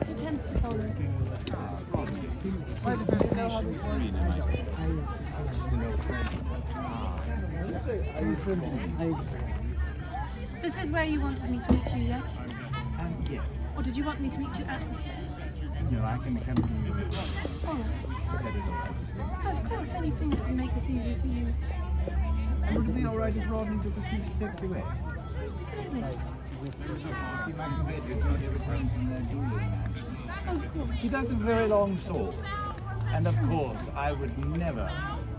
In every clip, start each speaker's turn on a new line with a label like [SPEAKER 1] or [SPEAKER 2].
[SPEAKER 1] He tends to follow.
[SPEAKER 2] My fascination with Verena, just an old friend.
[SPEAKER 1] This is where you wanted me to meet you, yes?
[SPEAKER 2] Yes.
[SPEAKER 1] Or did you want me to meet you at the stairs?
[SPEAKER 2] No, I can come to you.
[SPEAKER 1] Oh, of course, anything that would make this easier for you.
[SPEAKER 2] Would it be alright if Rodney took a few steps away?
[SPEAKER 1] Absolutely.
[SPEAKER 2] You see my companions when they return from their dueling match.
[SPEAKER 1] Of course.
[SPEAKER 2] He does a very long sword. And of course, I would never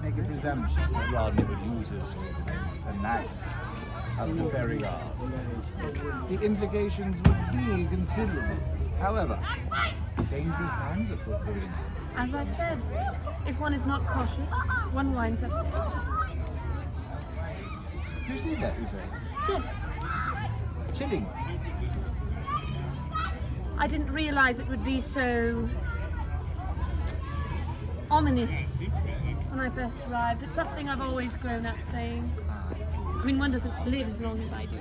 [SPEAKER 2] make a presumption that Rodney would use his sword against the Knights of the Fairy Guard. The implications would be considerable. However, dangerous times afoot, Verena.
[SPEAKER 1] As I've said, if one is not cautious, one winds up dead.
[SPEAKER 2] You see that, you say?
[SPEAKER 1] Yes.
[SPEAKER 2] Chilling.
[SPEAKER 1] I didn't realize it would be so ominous when I first arrived. It's something I've always grown up saying. I mean, one doesn't live as long as I do.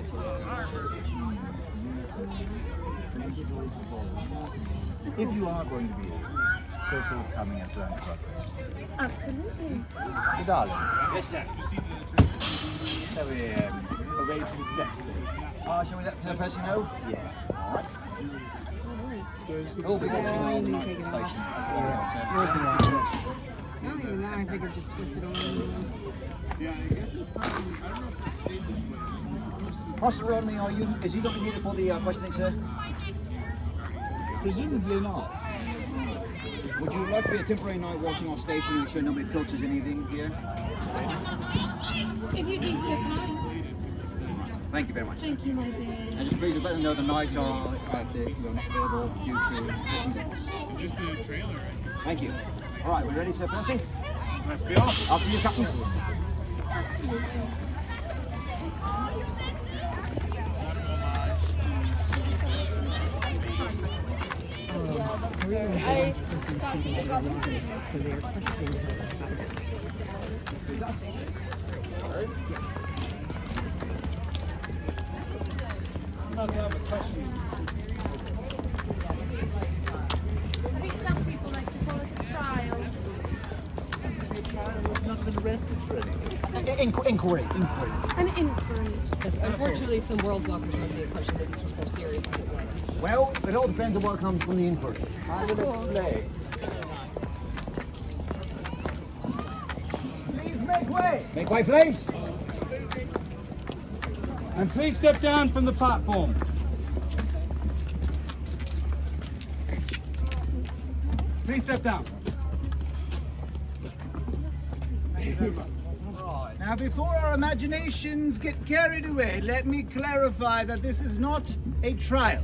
[SPEAKER 2] If you are going to be so forthcoming as to answer our questions.
[SPEAKER 1] Absolutely.
[SPEAKER 2] So, darling.
[SPEAKER 3] Yes, sir.
[SPEAKER 2] Shall we arrange for the steps then?
[SPEAKER 3] Shall we let the person know?
[SPEAKER 2] Yes. Alright.
[SPEAKER 3] We'll be watching on the station.
[SPEAKER 4] Not even that, I think I've just twisted on.
[SPEAKER 3] Master Rodney, is he not needed for the questioning, sir?
[SPEAKER 2] Presumably not.
[SPEAKER 3] Would you like to be a temporary night watching our station and sure nobody filters anything here?
[SPEAKER 1] If you'd be so kind.
[SPEAKER 3] Thank you very much.
[SPEAKER 1] Thank you, my dear.
[SPEAKER 3] And just please just let them know the nights are not available due to missing dates.
[SPEAKER 5] Just the trailer, right?
[SPEAKER 3] Thank you. All right, we ready, Sir Percy?
[SPEAKER 5] Let's be off.
[SPEAKER 3] After you, Captain.
[SPEAKER 1] Absolutely.
[SPEAKER 4] So they're questioning her about this.
[SPEAKER 2] I have a question.
[SPEAKER 1] I think some people like to call it a trial.
[SPEAKER 2] The child has not been arrested for anything.
[SPEAKER 3] Inquiry.
[SPEAKER 1] An inquiry.
[SPEAKER 4] Yes, unfortunately, some world blockers are under the impression that this was more serious than it was.
[SPEAKER 3] Well, it all depends on what comes from the inquiry.
[SPEAKER 2] I will explain. Please make way!
[SPEAKER 3] Make way, please.
[SPEAKER 5] And please step down from the platform. Please step down. Thank you very much.
[SPEAKER 2] Now, before our imaginations get carried away, let me clarify that this is not a trial.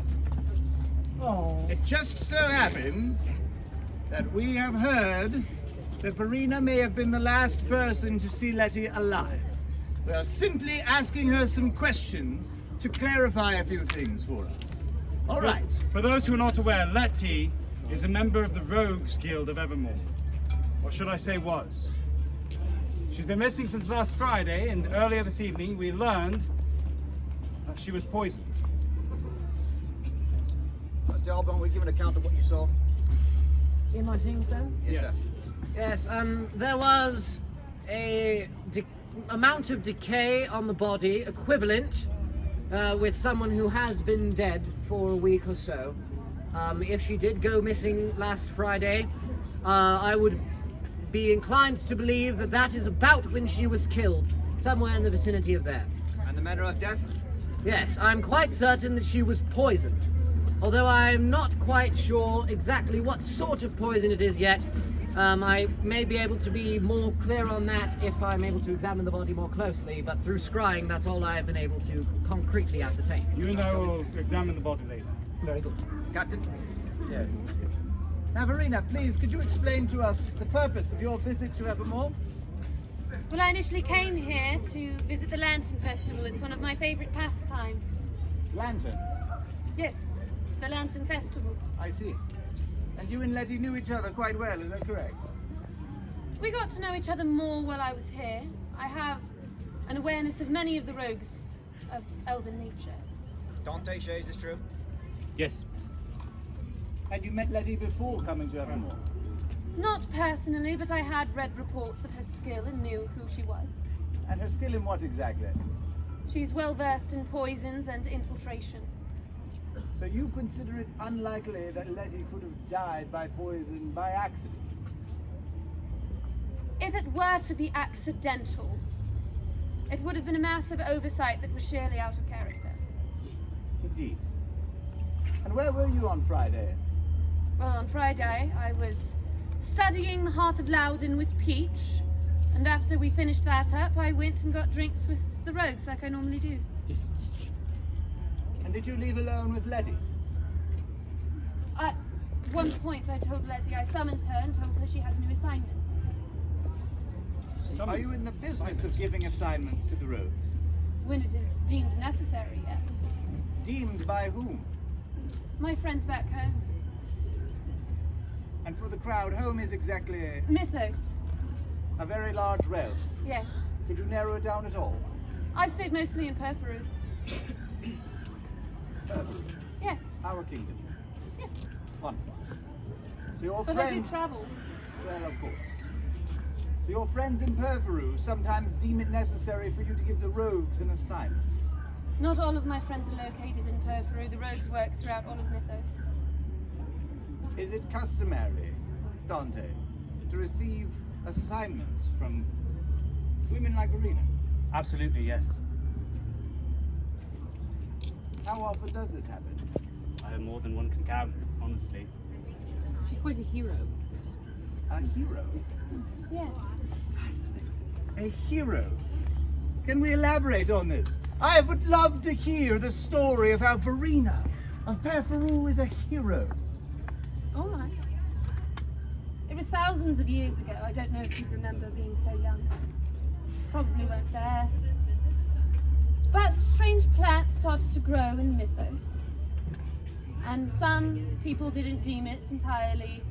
[SPEAKER 2] It just so happens that we have heard that Verena may have been the last person to see Lettie alive. We are simply asking her some questions to clarify a few things for us. All right.
[SPEAKER 5] For those who are not aware, Lettie is a member of the Rogues Guild of Evermore. Or should I say was. She's been missing since last Friday, and earlier this evening we learned that she was poisoned.
[SPEAKER 3] Mr. Albon, will you give an account of what you saw?
[SPEAKER 4] Am I seeing so?
[SPEAKER 3] Yes, sir.
[SPEAKER 6] Yes, there was a amount of decay on the body equivalent with someone who has been dead for a week or so. If she did go missing last Friday, I would be inclined to believe that that is about when she was killed, somewhere in the vicinity of there.
[SPEAKER 3] And the manner of death?
[SPEAKER 6] Yes, I'm quite certain that she was poisoned, although I'm not quite sure exactly what sort of poison it is yet. I may be able to be more clear on that if I'm able to examine the body more closely, but through scrying, that's all I've been able to concretely ascertain.
[SPEAKER 5] You and I will examine the body later.
[SPEAKER 6] Very good.
[SPEAKER 3] Captain?
[SPEAKER 2] Yes. Now, Verena, please, could you explain to us the purpose of your visit to Evermore?
[SPEAKER 1] Well, I initially came here to visit the Lantern Festival. It's one of my favourite pastimes.
[SPEAKER 2] Lanterns.
[SPEAKER 1] Yes, the Lantern Festival.
[SPEAKER 2] I see. And you and Lettie knew each other quite well, is that correct?
[SPEAKER 1] We got to know each other more while I was here. I have an awareness of many of the rogues of elven nature.
[SPEAKER 3] Dante, Shay, is this true?
[SPEAKER 5] Yes.
[SPEAKER 2] And you met Lettie before coming to Evermore?
[SPEAKER 1] Not personally, but I had read reports of her skill and knew who she was.
[SPEAKER 2] And her skill in what exactly?
[SPEAKER 1] She's well versed in poisons and infiltration.
[SPEAKER 2] So you consider it unlikely that Lettie could have died by poison by accident?
[SPEAKER 1] If it were to be accidental, it would have been a massive oversight that was sheerly out of character.
[SPEAKER 2] Indeed. And where were you on Friday?
[SPEAKER 1] Well, on Friday, I was studying the Heart of Loudon with Peach, and after we finished that up, I went and got drinks with the rogues like I normally do.
[SPEAKER 2] And did you leave alone with Lettie?
[SPEAKER 1] At one point, I told Lettie I summoned her and told her she had a new assignment.
[SPEAKER 2] Are you in the business of giving assignments to the rogues?
[SPEAKER 1] When it is deemed necessary, yes.
[SPEAKER 2] Deemed by whom?
[SPEAKER 1] My friends back home.
[SPEAKER 2] And for the crowd, home is exactly
[SPEAKER 1] Mythos,
[SPEAKER 2] a very large realm.
[SPEAKER 1] yes.
[SPEAKER 2] Could you narrow it down at all?
[SPEAKER 1] I've stayed mostly in Perforu. Yes,
[SPEAKER 2] Our kingdom.
[SPEAKER 1] yes.
[SPEAKER 2] Wonderful. So your
[SPEAKER 1] But I do
[SPEAKER 2] friends...
[SPEAKER 1] travel.
[SPEAKER 2] Well, of course. So your friends in Perforu sometimes deem it necessary for you to give the rogues an assignment.
[SPEAKER 1] Not all of my friends are located in Perforu. The rogues work throughout all of Mythos.
[SPEAKER 2] Is it customary, Dante, to receive assignments from women like Verena?
[SPEAKER 5] Absolutely, yes.
[SPEAKER 2] How often does this happen?
[SPEAKER 5] More than one can count, honestly.
[SPEAKER 4] She's quite a hero.
[SPEAKER 2] A hero?
[SPEAKER 1] Yes.
[SPEAKER 2] Fascinating. A hero? Can we elaborate on this? I would love to hear the story of how Verena of Perforu is a hero.
[SPEAKER 1] Oh my. It was thousands of years ago. I don't know if you remember being so young. Probably weren't there. But a strange plant started to grow in Mythos. And some people didn't deem it entirely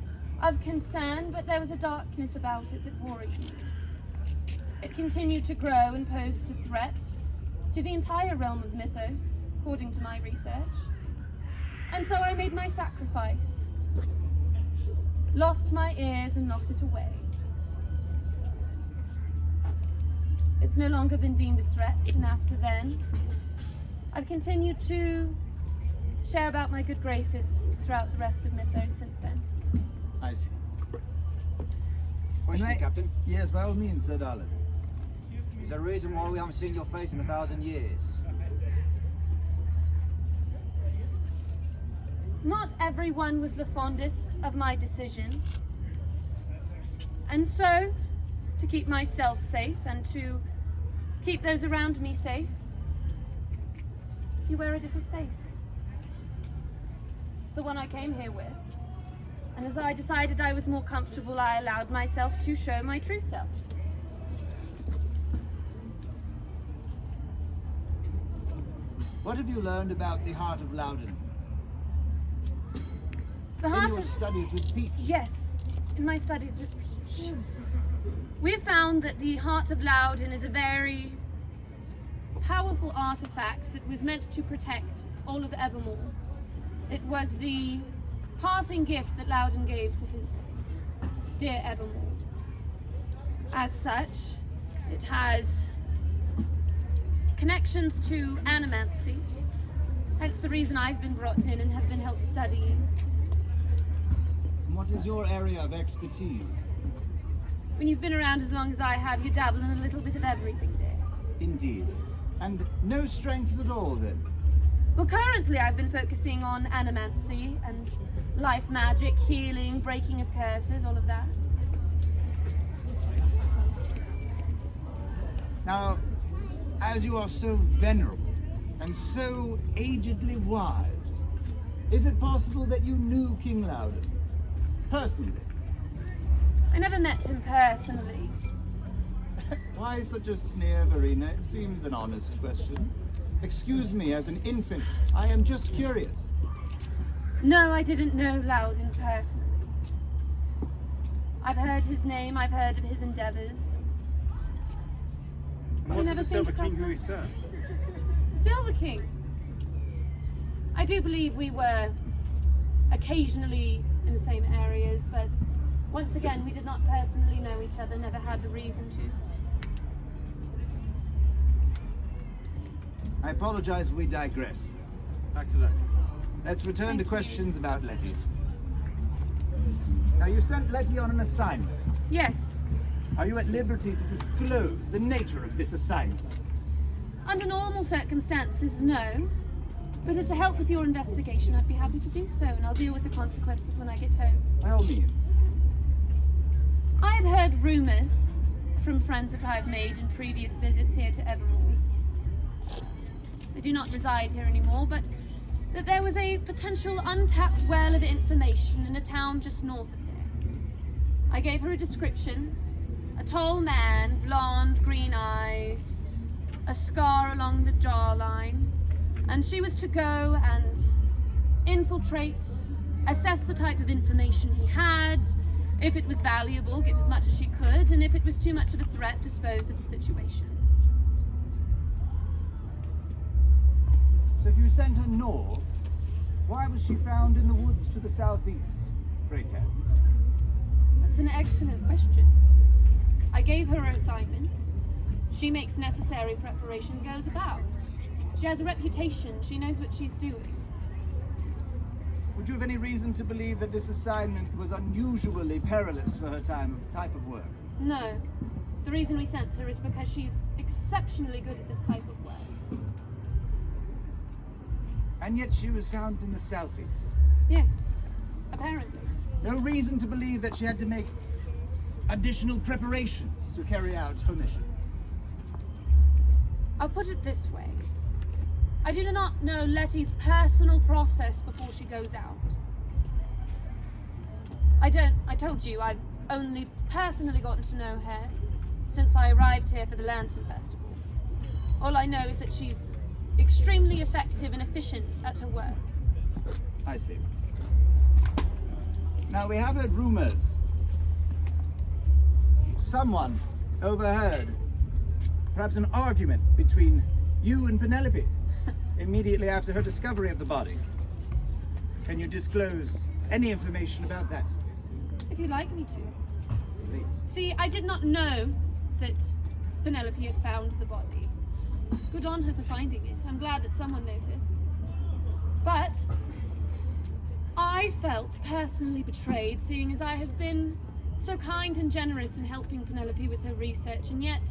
[SPEAKER 1] of concern, but there was a darkness about it that worried me. It continued to grow and posed a threat to the entire realm of Mythos, according to my research. And so I made my sacrifice. Lost my ears and locked it away. It's no longer been deemed a threat, and after then, I've continued to share about my good graces throughout the rest of Mythos since then.
[SPEAKER 2] I see.
[SPEAKER 3] Question, Captain.
[SPEAKER 2] Yes, by all means, Sir Darlin.
[SPEAKER 3] Is there a reason why we haven't seen your face in 1,000 years?
[SPEAKER 1] Not everyone was the fondest of my decision. And so, to keep myself safe and to keep those around me safe, you wear a different face. The one I came here with. And as I decided I was more comfortable, I allowed myself to show my true self.
[SPEAKER 2] What have you learned about the Heart of Loudon?
[SPEAKER 1] The
[SPEAKER 2] In
[SPEAKER 1] heart
[SPEAKER 2] your
[SPEAKER 1] of...
[SPEAKER 2] studies with Peach?
[SPEAKER 1] Yes, in my studies with Peach. We've found that the Heart of Loudon is a very powerful artifact that was meant to protect all of Evermore. It was the parting gift that Loudon gave to his dear Evermore. As such, it has connections to animancy, hence the reason I've been brought in and have been helped studying.
[SPEAKER 2] And what is your area of expertise?
[SPEAKER 1] When you've been around as long as I have, you dabble in a little bit of everything there.
[SPEAKER 2] Indeed. And no strengths at all, then?
[SPEAKER 1] Well, currently I've been focusing on animancy and life magic, healing, breaking of curses, all of that.
[SPEAKER 2] Now, as you are so venerable and so agedly wise, is it possible that you knew King Loudon personally?
[SPEAKER 1] I never met him personally.
[SPEAKER 2] Why such a sneer, Verena? It seems an honest question. Excuse me, as an infant, I am just curious.
[SPEAKER 1] No, I didn't know Loudon personally. I've heard his name, I've heard of his endeavours.
[SPEAKER 5] What
[SPEAKER 1] never
[SPEAKER 5] is the
[SPEAKER 1] seemed
[SPEAKER 5] Silver
[SPEAKER 1] to cross
[SPEAKER 5] King who
[SPEAKER 1] my-
[SPEAKER 5] he served?
[SPEAKER 1] Silver King. I do believe we were occasionally in the same areas, but once again, we did not personally know each other, never had the reason to.
[SPEAKER 2] I apologize, we digress.
[SPEAKER 5] Back to Lettie.
[SPEAKER 2] Let's return
[SPEAKER 1] Thank
[SPEAKER 2] to
[SPEAKER 1] you.
[SPEAKER 2] questions about Lettie. Now, you sent Lettie on an assignment.
[SPEAKER 1] Yes.
[SPEAKER 2] Are you at liberty to disclose the nature of this assignment?
[SPEAKER 1] Under normal circumstances, no. But if to help with your investigation, I'd be happy to do so, and I'll deal with the consequences when I get home.
[SPEAKER 2] By all means.
[SPEAKER 1] I had heard rumours from friends that I've made in previous visits here to Evermore. They do not reside here anymore, but that there was a potential untapped well of information in a town just north of here. I gave her a description. A tall man, blonde, green eyes, a scar along the jawline, and she was to go and infiltrate, assess the type of information he had, if it was valuable, get as much as she could, and if it was too much of a threat, dispose of the situation.
[SPEAKER 2] So if you sent her north, why was she found in the woods to the southeast, pray tell?
[SPEAKER 1] That's an excellent question. I gave her her assignment. She makes necessary preparation and goes about. She has a reputation. She knows what she's doing.
[SPEAKER 2] Would you have any reason to believe that this assignment was unusually perilous for her type of work?
[SPEAKER 1] No. The reason we sent her is because she's exceptionally good at this type of work.
[SPEAKER 2] And yet she was found in the southeast.
[SPEAKER 1] Yes, apparently.
[SPEAKER 2] No reason to believe that she had to make additional preparations to carry out her mission.
[SPEAKER 1] I'll put it this way. I do not know Lettie's personal process before she goes out. I told you, I've only personally gotten to know her since I arrived here for the Lantern Festival. All I know is that she's extremely effective and efficient at her work.
[SPEAKER 2] I see. Now, we have heard rumors. Someone overheard perhaps an argument between you and Penelope immediately after her discovery of the body. Can you disclose any information about that?
[SPEAKER 1] If you'd like me to.
[SPEAKER 2] Please.
[SPEAKER 1] See, I did not know that Penelope had found the body. Good on her for finding it. I'm glad that someone noticed. But I felt personally betrayed, seeing as I have been so kind and generous in helping Penelope with her research, and yet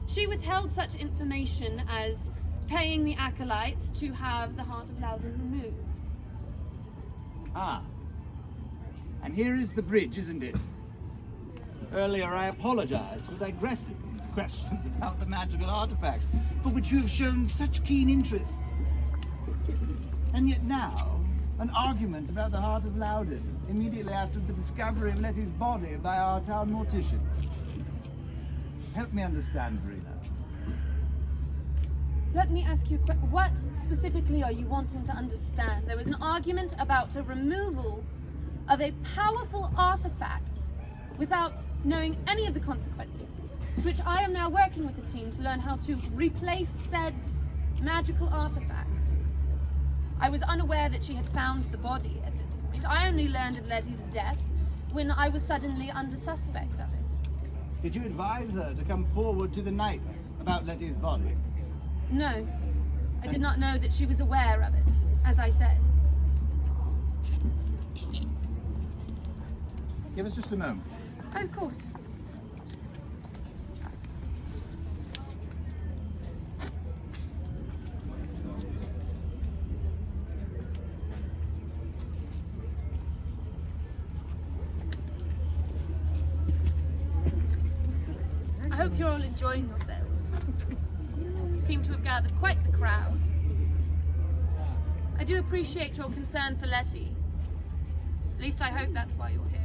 [SPEAKER 1] she withheld such information as paying the acolytes to have the Heart of Loudon removed.
[SPEAKER 2] Ah. And here is the bridge, isn't it? Earlier I apologized for digressing into questions about the magical artifacts, for which you have shown such keen interest. And yet now, an argument about the Heart of Loudon, immediately after the discovery of Lettie's body by our town mortician. Help me understand, Verena.
[SPEAKER 1] Let me ask you a question. What specifically are you wanting to understand? There was an argument about a removal of a powerful artifact without knowing any of the consequences, which I am now working with the team to learn how to replace said magical artifact. I was unaware that she had found the body at this point. I only learned of Lettie's death when I was suddenly under suspect of it.
[SPEAKER 2] Did you advise her to come forward to the Knights about Lettie's body?
[SPEAKER 1] No, I did not know that she was aware of it, as I said.
[SPEAKER 2] Give us just a moment.
[SPEAKER 1] Oh, of course. I hope you're all enjoying yourselves. You seem to have gathered quite the crowd. I do appreciate your concern for Lettie. At least I hope that's why you're here.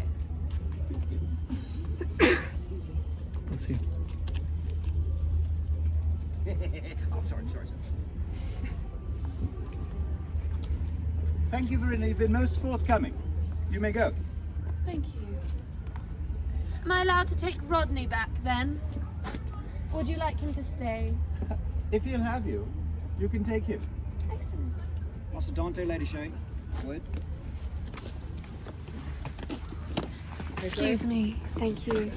[SPEAKER 3] Let's see. Oh, sorry.
[SPEAKER 2] Thank you, Verena. You've been most forthcoming. You may go.
[SPEAKER 1] Thank you. Am I allowed to take Rodney back then? Or would you like him to stay?
[SPEAKER 2] If he'll have you, you can take him.
[SPEAKER 1] Excellent.
[SPEAKER 3] Master Dante, Lady Shay. Word.
[SPEAKER 7] Excuse me. Thank you.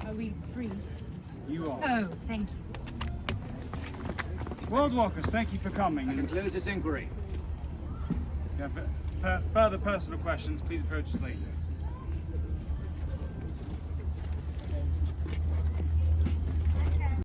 [SPEAKER 1] Are we free?
[SPEAKER 5] You are.
[SPEAKER 1] Oh, thank you.
[SPEAKER 5] World Walkers, thank you for coming.
[SPEAKER 3] That
[SPEAKER 5] And
[SPEAKER 3] concludes this inquiry.
[SPEAKER 5] if you have further personal questions, please approach us later.